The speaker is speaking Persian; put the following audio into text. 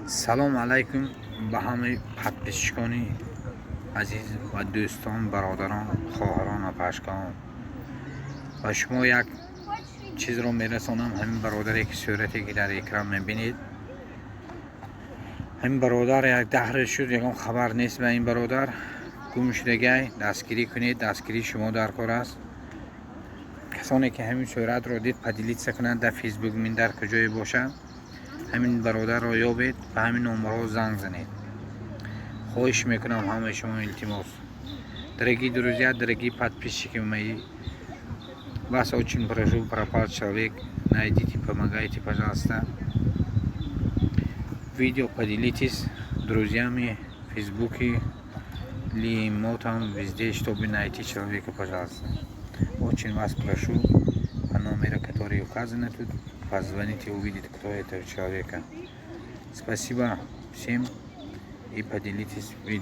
سلام علیکم به همه پادپیسچکان عزیز و دوستان، برادران، خواهران و پشکان. و شما یک چیز رو میرسانم. همین برادری که صورتی که در اکران میبینید، همین برادر یک دهر شد، یکم خبر نیست به این برادر. گم شدگی دستگیری کنید، دستگیری شما در کار است. کسانی که همین صورت رو دید پدیلیت سکنند در فیسبوک من در کجای باشه، همین برادر رو یابید و همین نمره زنگ زنید. خواهش میکنم همه شما التماس. Дорогие друзья, дорогие подписчики мои, вас очень прошу, пропал человек, найдите, помогайте, пожалуйста. Видео поделитесь с друзьями в Фейсбуке или там везде, чтобы найти человека, пожалуйста. Очень вас прошу, по номеру, который указан тут, позвоните, увидите, кто этого человека. Спасибо всем и поделитесь видео.